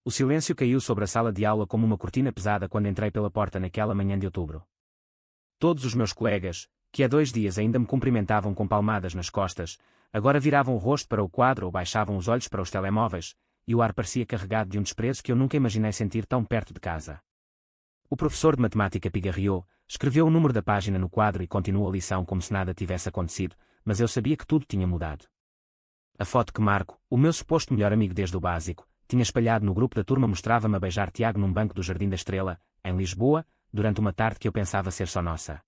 O silêncio caiu sobre a sala de aula como uma cortina pesada quando entrei pela porta naquela manhã de outubro. Todos os meus colegas, que há 2 dias ainda me cumprimentavam com palmadas nas costas, agora viravam o rosto para o quadro ou baixavam os olhos para os telemóveis, e o ar parecia carregado de um desprezo que eu nunca imaginei sentir tão perto de casa. O professor de matemática pigarreou, escreveu o número da página no quadro e continuou a lição como se nada tivesse acontecido, mas eu sabia que tudo tinha mudado. A foto que Marco, o meu suposto melhor amigo desde o básico, tinha espalhado no grupo da turma mostrava-me a beijar Tiago num banco do Jardim da Estrela, em Lisboa, durante uma tarde que eu pensava ser só nossa.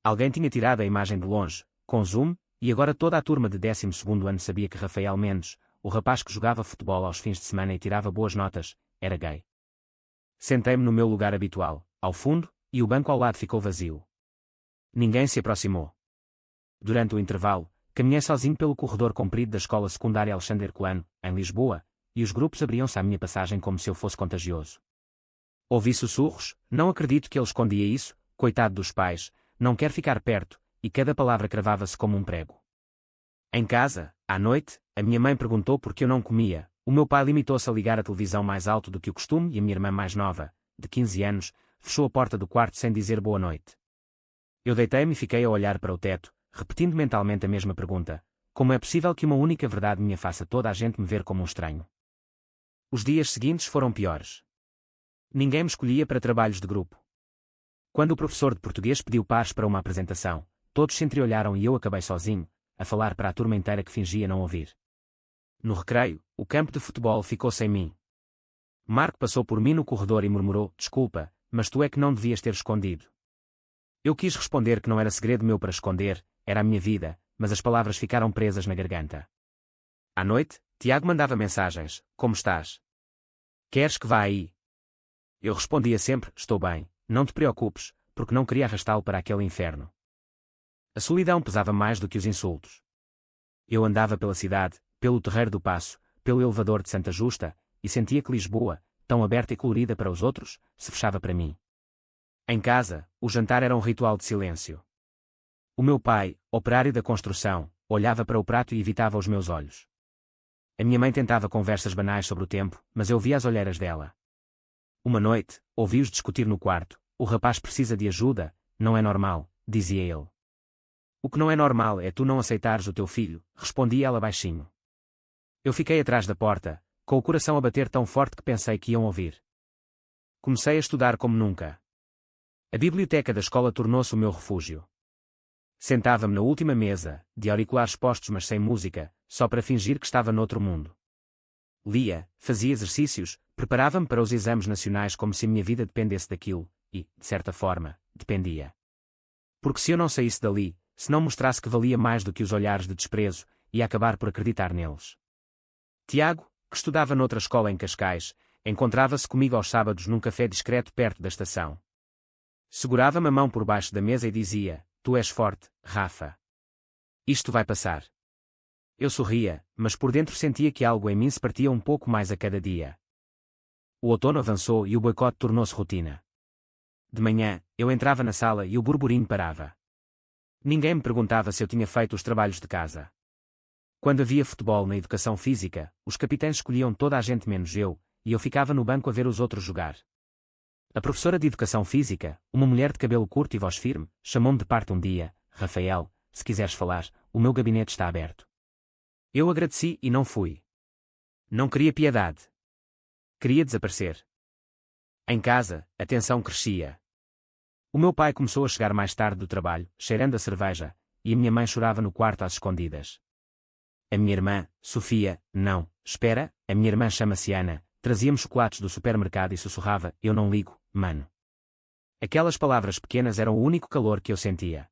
Alguém tinha tirado a imagem de longe, com zoom, e agora toda a turma de 12º ano sabia que Rafael Mendes, o rapaz que jogava futebol aos fins de semana e tirava boas notas, era gay. Sentei-me no meu lugar habitual, ao fundo, e o banco ao lado ficou vazio. Ninguém se aproximou. Durante o intervalo, caminhei sozinho pelo corredor comprido da escola secundária Alexandre Herculano, em Lisboa, e os grupos abriam-se à minha passagem como se eu fosse contagioso. Ouvi sussurros, não acredito que ele escondia isso, coitado dos pais, não quer ficar perto, e cada palavra cravava-se como um prego. Em casa, à noite, a minha mãe perguntou por que eu não comia, o meu pai limitou-se a ligar a televisão mais alto do que o costume e a minha irmã mais nova, de 15 anos, fechou a porta do quarto sem dizer boa noite. Eu deitei-me e fiquei a olhar para o teto, repetindo mentalmente a mesma pergunta: como é possível que uma única verdade minha faça toda a gente me ver como um estranho? Os dias seguintes foram piores. Ninguém me escolhia para trabalhos de grupo. Quando o professor de português pediu pares para uma apresentação, todos se entreolharam e eu acabei sozinho, a falar para a turma inteira que fingia não ouvir. No recreio, o campo de futebol ficou sem mim. Marco passou por mim no corredor e murmurou: desculpa, mas tu é que não devias ter escondido. Eu quis responder que não era segredo meu para esconder, era a minha vida, mas as palavras ficaram presas na garganta. À noite, Tiago mandava mensagens: como estás? Queres que vá aí? Eu respondia sempre: estou bem, não te preocupes, porque não queria arrastá-lo para aquele inferno. A solidão pesava mais do que os insultos. Eu andava pela cidade, pelo Terreiro do Paço, pelo elevador de Santa Justa, e sentia que Lisboa, tão aberta e colorida para os outros, se fechava para mim. Em casa, o jantar era um ritual de silêncio. O meu pai, operário da construção, olhava para o prato e evitava os meus olhos. A minha mãe tentava conversas banais sobre o tempo, mas eu via as olheiras dela. Uma noite, ouvi-os discutir no quarto: o rapaz precisa de ajuda, não é normal, dizia ele. O que não é normal é tu não aceitares o teu filho, respondia ela baixinho. Eu fiquei atrás da porta, com o coração a bater tão forte que pensei que iam ouvir. Comecei a estudar como nunca. A biblioteca da escola tornou-se o meu refúgio. Sentava-me na última mesa, de auriculares postos mas sem música, só para fingir que estava noutro mundo. Lia, fazia exercícios, preparava-me para os exames nacionais como se a minha vida dependesse daquilo, e, de certa forma, dependia. Porque se eu não saísse dali, se não mostrasse que valia mais do que os olhares de desprezo, ia acabar por acreditar neles. Tiago, que estudava noutra escola em Cascais, encontrava-se comigo aos sábados num café discreto perto da estação. Segurava-me a mão por baixo da mesa e dizia: tu és forte, Rafa. Isto vai passar. Eu sorria, mas por dentro sentia que algo em mim se partia um pouco mais a cada dia. O outono avançou e o boicote tornou-se rotina. De manhã, eu entrava na sala e o burburinho parava. Ninguém me perguntava se eu tinha feito os trabalhos de casa. Quando havia futebol na educação física, os capitães escolhiam toda a gente menos eu, e eu ficava no banco a ver os outros jogar. A professora de educação física, uma mulher de cabelo curto e voz firme, chamou-me de parte um dia: Rafael, se quiseres falar, o meu gabinete está aberto. Eu agradeci e não fui. Não queria piedade. Queria desaparecer. Em casa, a tensão crescia. O meu pai começou a chegar mais tarde do trabalho, cheirando a cerveja, e a minha mãe chorava no quarto às escondidas. A minha irmã, Sofia, não, espera, a minha irmã chama-se Ana, trazia-me chocolates do supermercado e sussurrava: eu não ligo, mano. Aquelas palavras pequenas eram o único calor que eu sentia.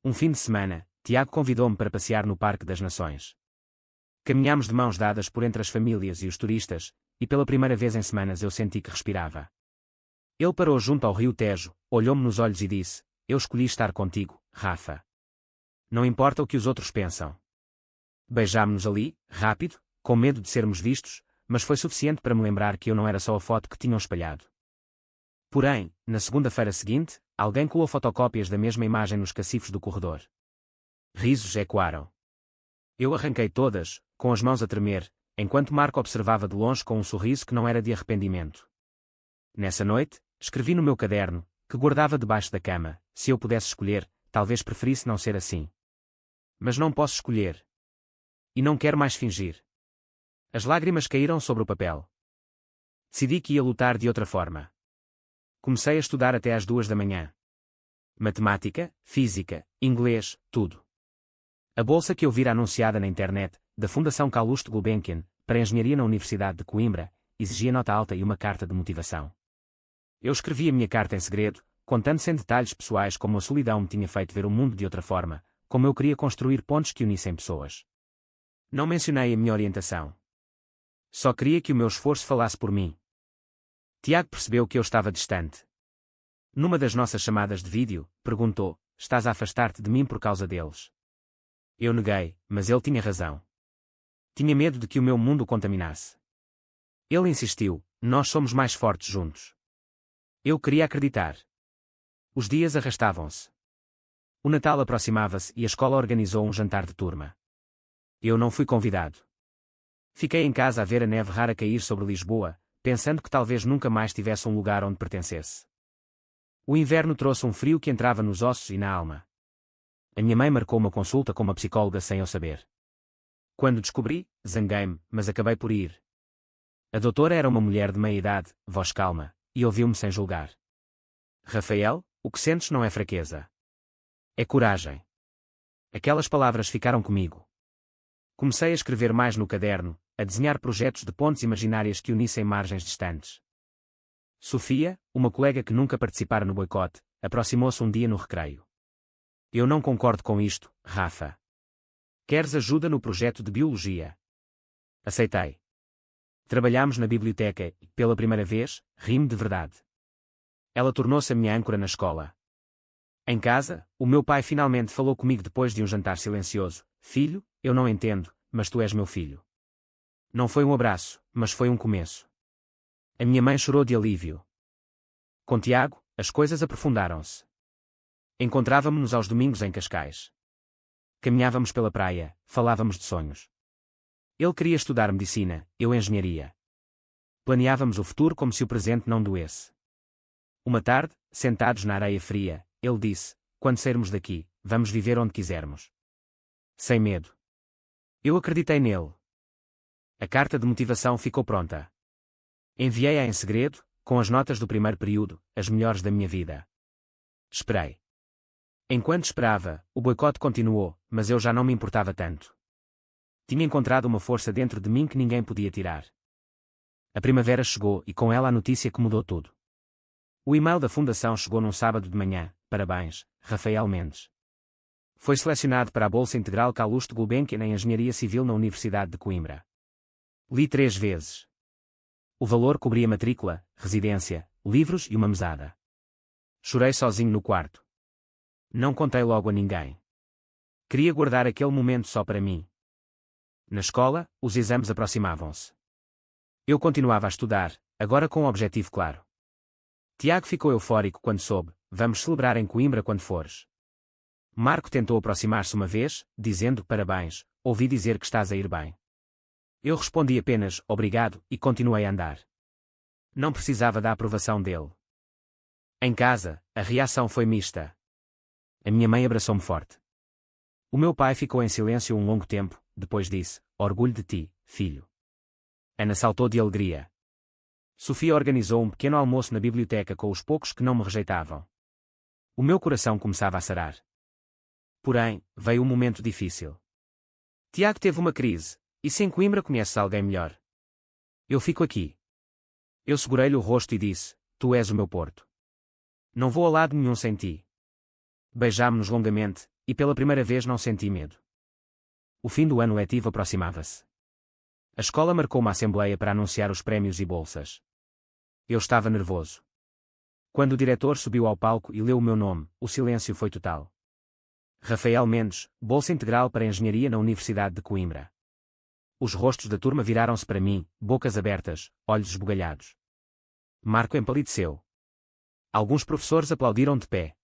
Um fim de semana, Tiago convidou-me para passear no Parque das Nações. Caminhámos de mãos dadas por entre as famílias e os turistas, e pela primeira vez em semanas eu senti que respirava. Ele parou junto ao rio Tejo, olhou-me nos olhos e disse: eu escolhi estar contigo, Rafa. Não importa o que os outros pensam. Beijámo-nos ali, rápido, com medo de sermos vistos, mas foi suficiente para me lembrar que eu não era só a foto que tinham espalhado. Porém, na segunda-feira seguinte, alguém colou fotocópias da mesma imagem nos cacifos do corredor. Risos ecoaram. Eu arranquei todas, com as mãos a tremer, enquanto Marco observava de longe com um sorriso que não era de arrependimento. Nessa noite, escrevi no meu caderno, que guardava debaixo da cama: se eu pudesse escolher, talvez preferisse não ser assim. Mas não posso escolher. E não quero mais fingir. As lágrimas caíram sobre o papel. Decidi que ia lutar de outra forma. Comecei a estudar até às 2 da manhã. Matemática, física, inglês, tudo. A bolsa que eu vira anunciada na internet, da Fundação Calouste Gulbenkian, para engenharia na Universidade de Coimbra, exigia nota alta e uma carta de motivação. Eu escrevi a minha carta em segredo, contando-se em detalhes pessoais como a solidão me tinha feito ver o mundo de outra forma, como eu queria construir pontes que unissem pessoas. Não mencionei a minha orientação. Só queria que o meu esforço falasse por mim. Tiago percebeu que eu estava distante. Numa das nossas chamadas de vídeo, perguntou: estás a afastar-te de mim por causa deles? Eu neguei, mas ele tinha razão. Tinha medo de que o meu mundo o contaminasse. Ele insistiu: nós somos mais fortes juntos. Eu queria acreditar. Os dias arrastavam-se. O Natal aproximava-se e a escola organizou um jantar de turma. Eu não fui convidado. Fiquei em casa a ver a neve rara cair sobre Lisboa, pensando que talvez nunca mais tivesse um lugar onde pertencesse. O inverno trouxe um frio que entrava nos ossos e na alma. A minha mãe marcou uma consulta com uma psicóloga sem eu saber. Quando descobri, zanguei-me, mas acabei por ir. A doutora era uma mulher de meia-idade, voz calma, e ouviu-me sem julgar. Rafael, o que sentes não é fraqueza. É coragem. Aquelas palavras ficaram comigo. Comecei a escrever mais no caderno, a desenhar projetos de pontes imaginárias que unissem margens distantes. Sofia, uma colega que nunca participara no boicote, aproximou-se um dia no recreio. Eu não concordo com isto, Rafa. Queres ajuda no projeto de biologia? Aceitei. Trabalhámos na biblioteca e, pela primeira vez, ri-me de verdade. Ela tornou-se a minha âncora na escola. Em casa, o meu pai finalmente falou comigo depois de um jantar silencioso: filho, eu não entendo, mas tu és meu filho. Não foi um abraço, mas foi um começo. A minha mãe chorou de alívio. Com Tiago, as coisas aprofundaram-se. Encontrávamos-nos aos domingos em Cascais. Caminhávamos pela praia, falávamos de sonhos. Ele queria estudar medicina, eu engenharia. Planeávamos o futuro como se o presente não doesse. Uma tarde, sentados na areia fria, ele disse: quando sairmos daqui, vamos viver onde quisermos. Sem medo. Eu acreditei nele. A carta de motivação ficou pronta. Enviei-a em segredo, com as notas do primeiro período, as melhores da minha vida. Esperei. Enquanto esperava, o boicote continuou, mas eu já não me importava tanto. Tinha encontrado uma força dentro de mim que ninguém podia tirar. A primavera chegou e com ela a notícia que mudou tudo. O e-mail da Fundação chegou num sábado de manhã: parabéns, Rafael Mendes. Foi selecionado para a Bolsa Integral Calouste Gulbenkian em Engenharia Civil na Universidade de Coimbra. Li 3 vezes. O valor cobria matrícula, residência, livros e uma mesada. Chorei sozinho no quarto. Não contei logo a ninguém. Queria guardar aquele momento só para mim. Na escola, os exames aproximavam-se. Eu continuava a estudar, agora com um objetivo claro. Tiago ficou eufórico quando soube: vamos celebrar em Coimbra quando fores. Marco tentou aproximar-se uma vez, dizendo: parabéns, ouvi dizer que estás a ir bem. Eu respondi apenas: obrigado, e continuei a andar. Não precisava da aprovação dele. Em casa, a reação foi mista. A minha mãe abraçou-me forte. O meu pai ficou em silêncio um longo tempo, depois disse: orgulho de ti, filho. Ana saltou de alegria. Sofia organizou um pequeno almoço na biblioteca com os poucos que não me rejeitavam. O meu coração começava a sarar. Porém, veio um momento difícil. Tiago teve uma crise. E se em Coimbra conheces alguém melhor? Eu fico aqui. Eu segurei-lhe o rosto e disse: tu és o meu porto. Não vou a lado nenhum sem ti. Beijámo-nos longamente, e pela primeira vez não senti medo. O fim do ano letivo aproximava-se. A escola marcou uma assembleia para anunciar os prémios e bolsas. Eu estava nervoso. Quando o diretor subiu ao palco e leu o meu nome, o silêncio foi total. Rafael Mendes, Bolsa Integral para Engenharia na Universidade de Coimbra. Os rostos da turma viraram-se para mim, bocas abertas, olhos esbugalhados. Marco empalideceu. Alguns professores aplaudiram de pé.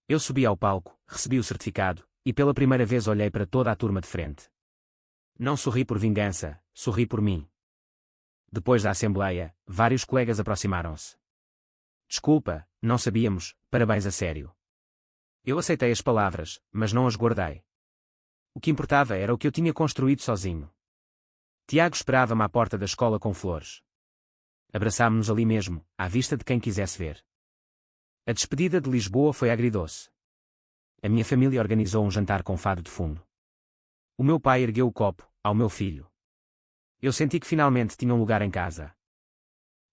Eu subi ao palco, recebi o certificado, e pela primeira vez olhei para toda a turma de frente. Não sorri por vingança, sorri por mim. Depois da assembleia, vários colegas aproximaram-se. Desculpa, não sabíamos, parabéns a sério. Eu aceitei as palavras, mas não as guardei. O que importava era o que eu tinha construído sozinho. Tiago esperava-me à porta da escola com flores. Abraçámo-nos ali mesmo, à vista de quem quisesse ver. A despedida de Lisboa foi agridoce. A minha família organizou um jantar com fado de fundo. O meu pai ergueu o copo, ao meu filho. Eu senti que finalmente tinha um lugar em casa.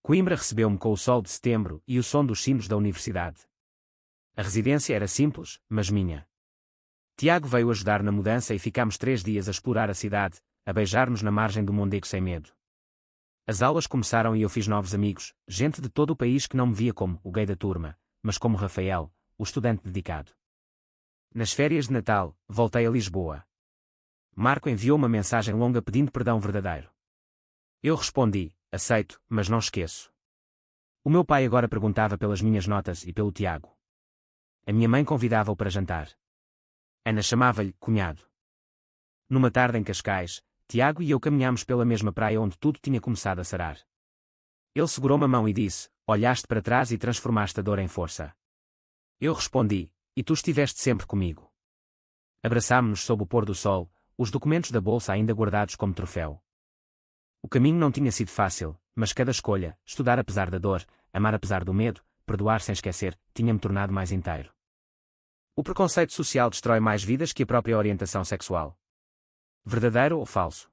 Coimbra recebeu-me com o sol de setembro e o som dos sinos da universidade. A residência era simples, mas minha. Tiago veio ajudar na mudança e ficámos 3 dias a explorar a cidade, a beijar-nos na margem do Mondego sem medo. As aulas começaram e eu fiz novos amigos, gente de todo o país que não me via como o gay da turma, mas como Rafael, o estudante dedicado. Nas férias de Natal, voltei a Lisboa. Marco enviou uma mensagem longa pedindo perdão verdadeiro. Eu respondi, aceito, mas não esqueço. O meu pai agora perguntava pelas minhas notas e pelo Tiago. A minha mãe convidava-o para jantar. Ana chamava-lhe cunhado. Numa tarde em Cascais, Tiago e eu caminhámos pela mesma praia onde tudo tinha começado a sarar. Ele segurou-me a mão e disse, olhaste para trás e transformaste a dor em força. Eu respondi, e tu estiveste sempre comigo. Abraçámo-nos sob o pôr do sol, os documentos da bolsa ainda guardados como troféu. O caminho não tinha sido fácil, mas cada escolha, estudar apesar da dor, amar apesar do medo, perdoar sem esquecer, tinha-me tornado mais inteiro. O preconceito social destrói mais vidas que a própria orientação sexual. Verdadeiro ou falso?